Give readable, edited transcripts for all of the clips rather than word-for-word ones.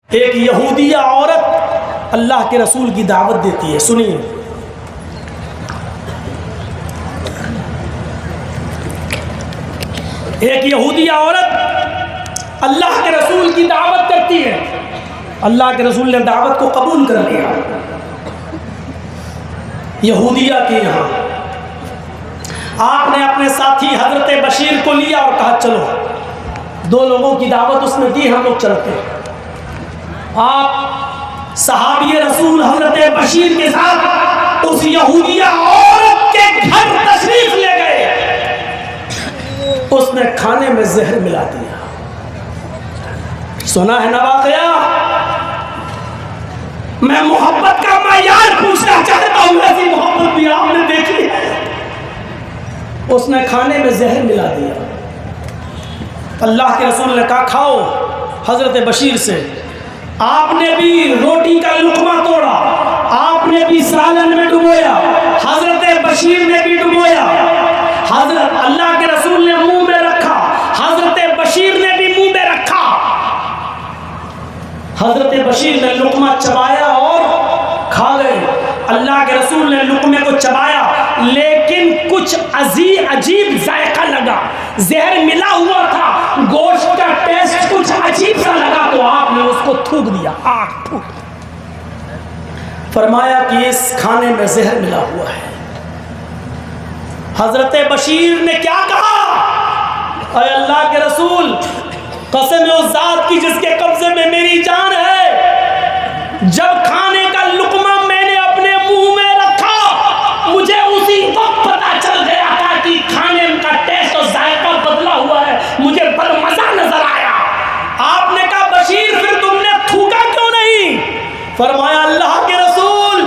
एक यहूदिया औरत अल्लाह के रसूल की दावत देती है। सुनिए, एक यहूदिया औरत अल्लाह के रसूल की दावत करती है। अल्लाह के रसूल ने दावत को कबूल कर लिया। यहूदिया के यहाँ आपने अपने साथी हजरत बशीर को लिया और कहा चलो, दो लोगों की दावत उसने दी, हम लोग चलते हैं। आप सहाबी रसूल हजरत बशीर के साथ उस यहूदिया औरत के घर तशरीफ ले गए। उसने खाने में जहर मिला दिया। सुना है ना वाकया? मैं मोहब्बत का मयार पूछना चाहता हूं, ऐसी मोहब्बत भी आपने देखी है? उसने खाने में जहर मिला दिया। अल्लाह के रसूल ने कहा खाओ। हजरत बशीर से आपने भी रोटी का लुकमा तोड़ा, आपने भी सालन में डुबोया, हजरत बशीर ने भी डुबोया। हजरत अल्लाह के रसूल ने मुंह में रखा, हजरत बशीर ने भी मुंह में रखा। हजरत बशीर ने लुकमा चबाया और खा गए। अल्लाह के रसूल ने लुकमे को चबाया, लेकिन कुछ अजीब जायका लगा। जहर मिला हुआ था, गोश्त का टेस्ट कुछ अजीब सा लगा, तो आपने उसको थूक दिया। आग थूक। फरमाया कि इस खाने में जहर मिला हुआ है। हजरत बशीर ने क्या कहा? अरे अल्लाह के रसूल, कसम है उस जात की जिसके कब्जे में मेरी जान है, जब खाने का लुकमा मैंने अपने मुंह में रखा, मुझे उसी वक्त पता चल गया था कि खाने का टेस्ट और जायका बदला हुआ है। मुझे बड़ा मजा नजर आया। आपने कहा बशीर फिर तुमने थूका क्यों नहीं? फरमाया अल्लाह के रसूल,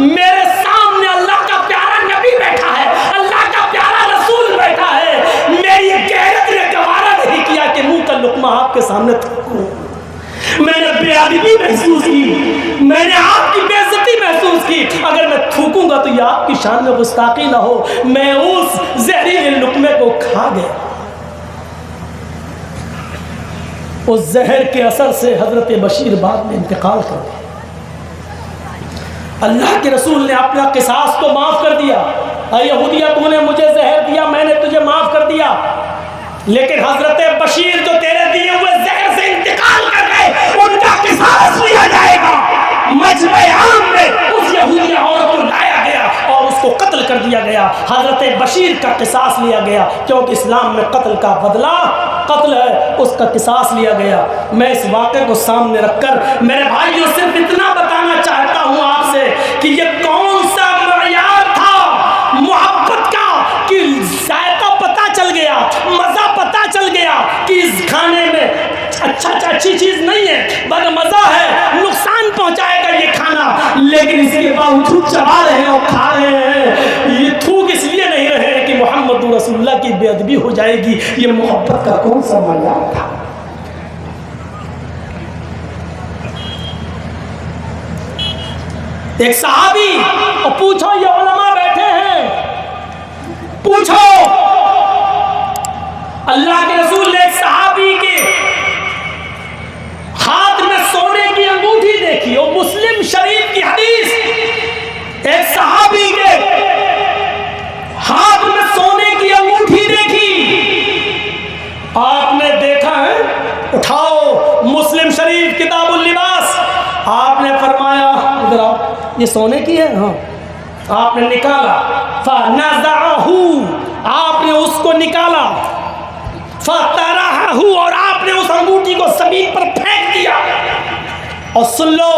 मेरे सामने अल्लाह का प्यारा नबी बैठा है, अल्लाह का प्यारा रसूल बैठा है। मेरी गैरत ने गवारा नहीं किया कि मुंह का लुकमा आपके सामने थूकूं। मैंने बेअदबी महसूस की, मैंने आपकी बेइज्जती महसूस की। अगर मैं थूकूंगा तो ये आपकी शान में गुस्ताखी ना हो। मैं उस जहरीले लुकमे को खा गया। उस जहर के असर से हजरत बशीर बाद में इंतकाल कर गए। अल्लाह के रसूल ने अपना किसास तो माफ कर दिया। यहूदिया तूने मुझे जहर दिया, मैंने तुझे माफ कर दिया, लेकिन हजरत बशीर जो तेरे दिए हुए जहर से इंतकाल कर गए, उनका किसास लिया जाएगा। मजमे आम में उस यहूदिया औरत को लाया गया और उसको कत्ल कर दिया गया। हजरत बशीर का किसास लिया गया, क्योंकि इस्लाम में कत्ल का बदला कत्ल है, उसका किसास लिया गया। मैं इस वाक़े को सामने रखकर मेरे भाइयों सिर्फ इतना बताना चाहता हूँ आपसे कि ये कौन सा मयार था मोहब्बत का, कि जायका पता चल गया, मजा पता चल गया कि इस खाने में अच्छी चीज नहीं है, बड़ा मजा है, नुकसान पहुंचाएगा ये खाना, लेकिन इसके बावजूद चबा रहे हैं और खा रहे हैं। ये थूक इसलिए नहीं रहे हैं कि मोहम्मद रसूलुल्लाह की बेअदबी हो जाएगी। ये मोहब्बत का कौन सा मयार था? एक सहाबी, और पूछो, ये उलमा बैठे हैं, पूछो। अल्लाह के रसूल ने एक सहाबी के हाथ में सोने की अंगूठी देखी, और मुस्लिम शरीफ की हदीस, एक सहाबी के हाथ में सोने की अंगूठी देखी। आपने देखा है? उठाओ मुस्लिम शरीफ किताबुल लिबास। आपने फरमाया इधर आओ, ये सोने की है? हाँ। आपने निकाला, फनज़अहू, आपने उसको निकाला, फतरहू, और आपने उस अंगूठी को जमीन पर फेंक दिया। और सुन लो,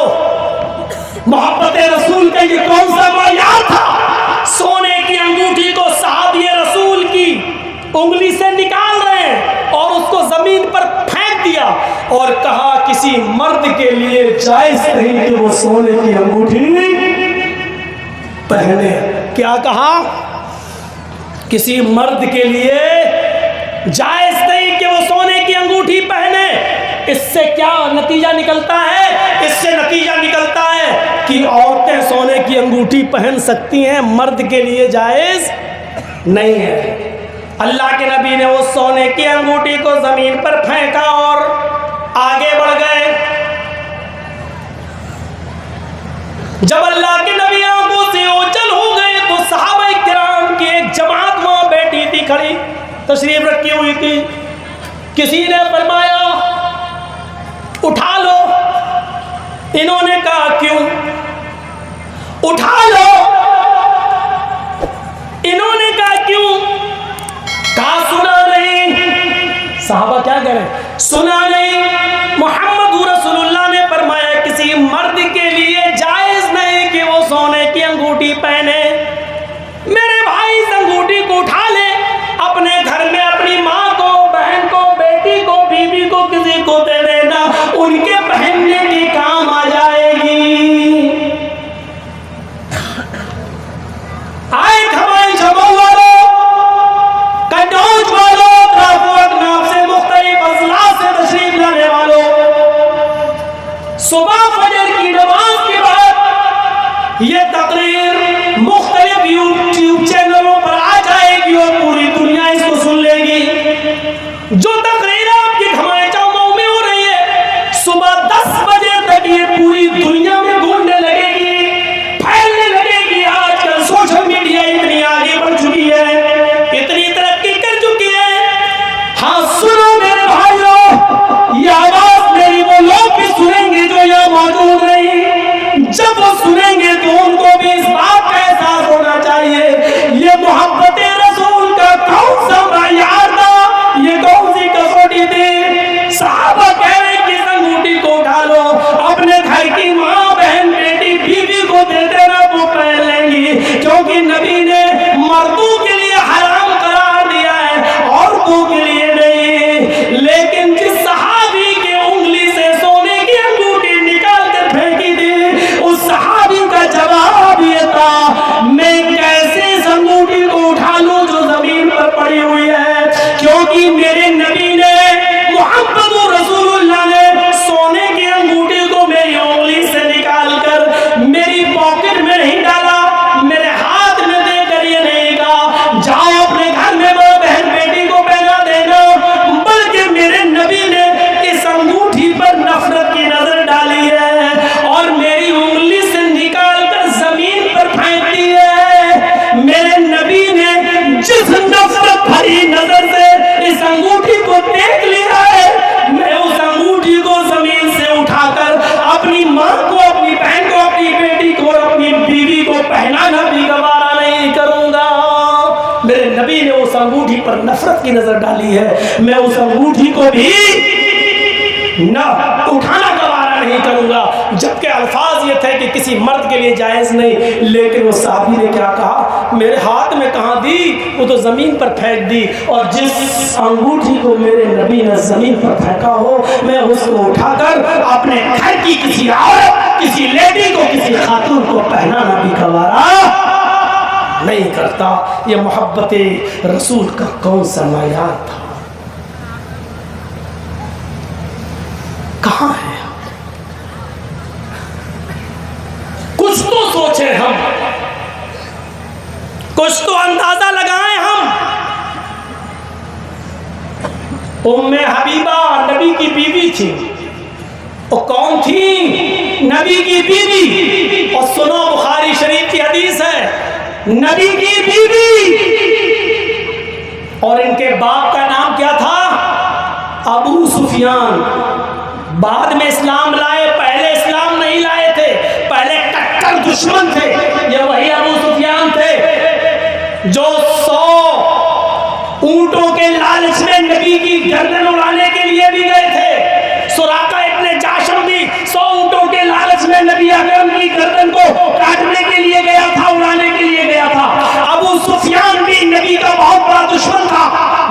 मोहब्बत रसूल का ये कौन सा मयार था? सोने की अंगूठी को सहाबी रसूल की उंगली से निकाल रहे हैं और उसको जमीन पर फेंक दिया, और कहा किसी मर्द के लिए जायज नहीं कि वो सोने की अंगूठी पहने। क्या कहा? किसी मर्द के लिए जायज नहीं कि वो सोने की अंगूठी पहने। इससे क्या नतीजा निकलता है? इससे नतीजा निकलता है कि औरतें सोने की अंगूठी पहन सकती हैं, मर्द के लिए जायज नहीं है। अल्लाह के नबी ने उस सोने की अंगूठी को जमीन पर फेंका और आगे बढ़ गए। जब अल्लाह के नबी आंखों से ओझल हो गए तो सहाबा किराम की एक जमात वहां बैठी थी, खड़ी तशरीफ रखी हुई थी। किसी ने फरमाया उठा लो, इन्होंने कहा क्यों? उठा लो, इन्होंने कहा क्यों? कहा सुना नहीं। साहबा क्या कह रहे हैं? सुना नहीं। मोहम्मद रसूलुल्लाह ने फरमाया किसी मर्द के लिए जायज नहीं कि वो सोने की अंगूठी पहने। मेरे भाई इस अंगूठी को उठा ले, अपने घर में अपनी माँ को, बहन को, बेटी को, बीवी को, किसी को दे देना, उनके पहनने के काम आ जाएगी। आए हमारे जमाओ वालों, कंडोज वालों, नाम से मुख्तलिफ अजला से तशरीफ लाने वालों, सुबह फजर की नमाज के बाद ये तकरीर मुख्तलिफ यूट्यूब चैनलों पर आ जाएगी और पूरी दुनिया इसको सुन लेगी। जो तकरीर आपकी धमाचाओं में हो रही है, सुबह 10 बजे तक ये पूरी दुनिया में घूमने लगेगी, फैलने लगेगी। आजकल सोशल मीडिया इतनी आगे बढ़ चुकी है, इतनी तरक्की कर चुकी है। हाँ सुनो मेरे भाइयों, ये आवाज मेरी वो लोग भी सुनेंगे जो यहाँ मौजूद नहीं। जब वो सुनेंगे तो उनको भी इस बात का एहसास होना चाहिए ये मोहब्बत रसूल का कौन सा मयार था, ये कौन सी कसौटी थी। साहबा कह रहे कि इस अंगूठी को उठा लो, अपने घर की माँ, बहन, बेटी, बीवी को दे देना, वो पहन लेंगी, क्योंकि नबी ने मर्दों के लिए हराम करार दिया है, औरतों के लिए नहीं। लेकिन जिस सहाबी के उंगली से सोने की अंगूठी निकाल कर फेंकी थी, उस सहाबी का जवाब ये था, मैं कैसे इस अंगूठी को उठा लूं जो जमीन पर पड़ी हुई है, क्योंकि मेरे नबी ने, मोहम्मद रसूलुल्लाह ने सोने की अंगूठी को मेरी उंगली से निकाल कर मेरी पॉकेट में नहीं डाला, मेरे हाथ में देकर ये नहीं कहा जाओ अपने घर में मां, बहन, बेटी को पहना देना, बल्कि मेरे नबी ने इस अंगूठी पर नफरत की नजर डाली है और मेरी उंगली से निकाल कर जमीन पर फेंक दी है। मेरे नबी ने जिस नफरत भरी नजर से इस अंगूठी को देख लिया है, मैं उस अंगूठी को जमीन से उठाकर अपनी माँ को, अपनी बहन को, अपनी बेटी को, अपनी बीवी को पहनाना भी गवारा नहीं करूंगा। मेरे नबी ने उस अंगूठी पर नफरत की नजर डाली है, मैं उस अंगूठी को भी ना उठाना गवारा नहीं करूंगा। जबकि अल्फाज ये थे कि किसी मर्द के लिए जायज नहीं, लेकिन वो साहबी ने क्या कहा, मेरे हाथ में कहाँ दी, वो तो जमीन पर फेंक दी, और जिस अंगूठी को मेरे नबी ने जमीन पर फेंका हो, मैं उसको उठाकर अपने घर की किसी औरत, किसी लेडी को, किसी खातून को पहनाना भी गवारा नहीं करता। ये मोहब्बत रसूल का कौन सा मयार था? कहां है? कुछ तो सोचें हम, कुछ तो अंदाजा लगाएं हम। उम्मे हबीबा नबी की बीवी थी। वो कौन थी? नबी की बीवी। और सुनो, बुखारी शरीफ की हदीस है, नबी की बीवी। और इनके बाप का नाम क्या था? अबू सुफियान। बाद में इस्लाम लाए, पहले इस्लाम नहीं लाए थे, पहले कट्टर दुश्मन थे। ये वही अबू सुफियान थे जो 100 ऊंटों के लालच में नबी की गर्दन उड़ाने के लिए भी गए थे। सुराका इब्ने जाशम भी 100 ऊंटों के लालच में नबी अकरम की गर्दन को काटने के लिए गया था, उड़ाने के लिए गया था। अबू सुफियान भी नबी का बहुत बड़ा दुश्मन था,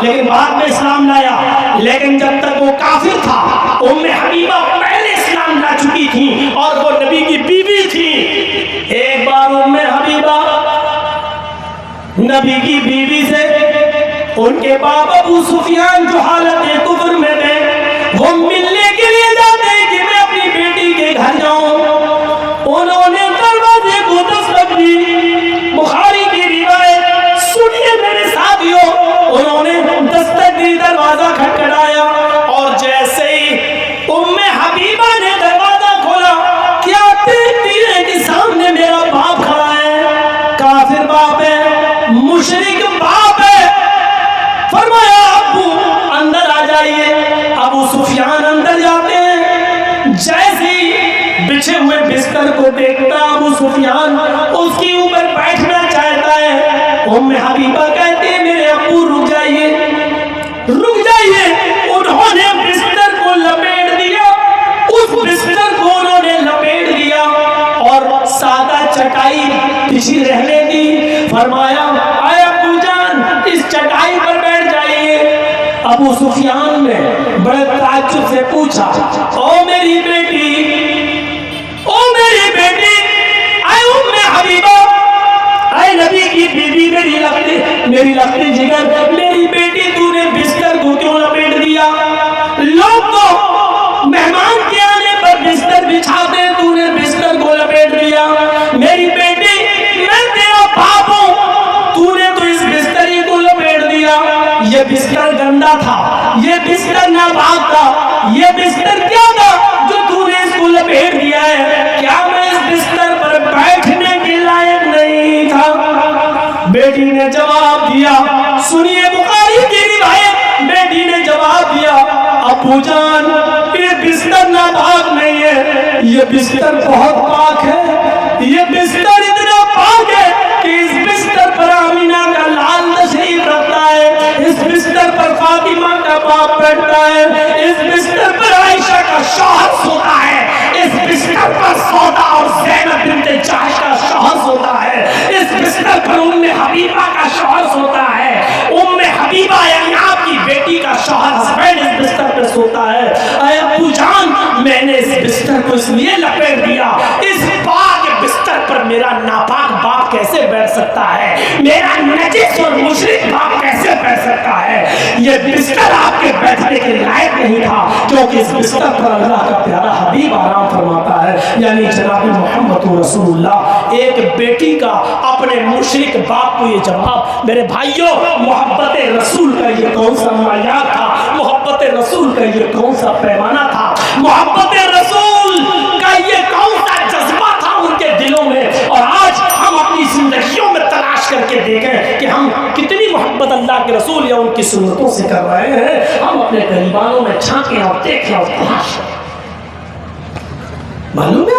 लेकिन बाद में इस्लाम लाया। लेकिन जब तक वो काफिर था, उम्मे हबीबा पहले इस्लाम ला चुकी थी और वो नबी की बीवी थी। एक बार उम्मे हबीबा नबी की बीवी से उनके बाप अबू सुफियान जो हालत कुफ्र में थे, वो मिलने के लिए जाते कि मैं अपनी बेटी के घर जाऊं। उन्होंने दरवाजे को दस्तक दी। बुखारी की रिवायत सुनिए मेरे साथियों, उन्होंने दस्तक दी, दरवाजा खटखटाया और जैसे ही उम्मे हबीबा ने दरवाजा खोला, क्या देखती है कि सामने सुफियान अंदर जाते हैं, जैसे बिछे हुए बिस्तर को देखता अबू सुफियान उसके ऊपर बैठना चाहता है। उम्मे हबीबा कहते हैं मेरे अब्बू रुक जाइए, रुक जाइए। उन्होंने बिस्तर को लपेट दिया, उस बिस्तर को उन्होंने लपेट दिया और सादा चटाई बिछी रहने दी। फरमाया आए अब्बू जान इस चटाई पर बैठ जाइए। अबू सुफियान ने बड़े ताज्जुब से पूछा, ओ मेरी बेटी, ओ मेरी बेटी, आए उम्मे हबीबा, आए नबी की बीबी, मेरी लखती जिगर, मेरी बेटी तूने बिस्तर को क्यों लपेट दिया? लोग तो मेहमान के आने पर बिस्तर बिछाते, तूने बिस्तर को लपेट दिया। मेरी बेटी मैं तेरा बाप हूं, तूने तो इस बिस्तरी को लपेट दिया। ये बिस्तर गंदा था, ये बिस्तर नापाक था, ये बिस्तर क्या था जो तूने इसको लपेट दिया है? क्या मैं इस बिस्तर पर बैठने के लायक नहीं था? बेटी ने जवाब दिया, सुनिए बुखारी की रिवायत, बेटी ने जवाब दिया, अब्बू जान ये बिस्तर नापाक नहीं है, ये बिस्तर बहुत पाक है। ये बिस्तर इतना पाक है कि इस बिस्तर पर आमीना का लाल तशरीफ रखता है, इस बिस्तर पर फातिमा का बाप बैठता है, इस बिस्तर पर आयशा का शौहर सोता है, इस बिस्तर पर सौदा और ज़ैनब बिन्ते जहश का शौहर सोता है, इस बिस्तर पर उम्मे हबीबा का शौहर सोता है। उम्मे हबीबा यानी आपकी बेटी का शौहर हस्बैंड इस बिस्तर पर सोता है। अरे अब्बू जान मैंने इस बिस्तर को इसलिए लपेट दिया, इस पाक बिस्तर पर मेरा नापाक बाप कैसे बैठ सकता है, मेरा नजीस और मुशरिक बाप कैसे बैठ सकता है? ये बिस्तर आपके बैठने के लायक नहीं था, क्योंकि इस बिस्तर पर अल्लाह का प्यारा हबीब आराम फरमाता है, यानी जनाब मोहम्मद रसूलुल्लाह। एक बेटी का अपने मुशरिक बाप को ये जवाब, मेरे भाइयों मोहब्बत रसूल का ये कौन सा मयार था, मोहब्बत रसूल का ये कौन सा पैमाना था, मोहब्बत रसूल का ये कौन सा जज्बा था उनके दिलों में। और आज हम अपनी जिंदगियों में तलाश करके देखें कि हम कितनी मोहब्बत अल्लाह के रसूल या उनकी सुन्नतों से कर रहे हैं। हम अपने गरीबानों में झांकें और देखें और तलाश करें। मालूम है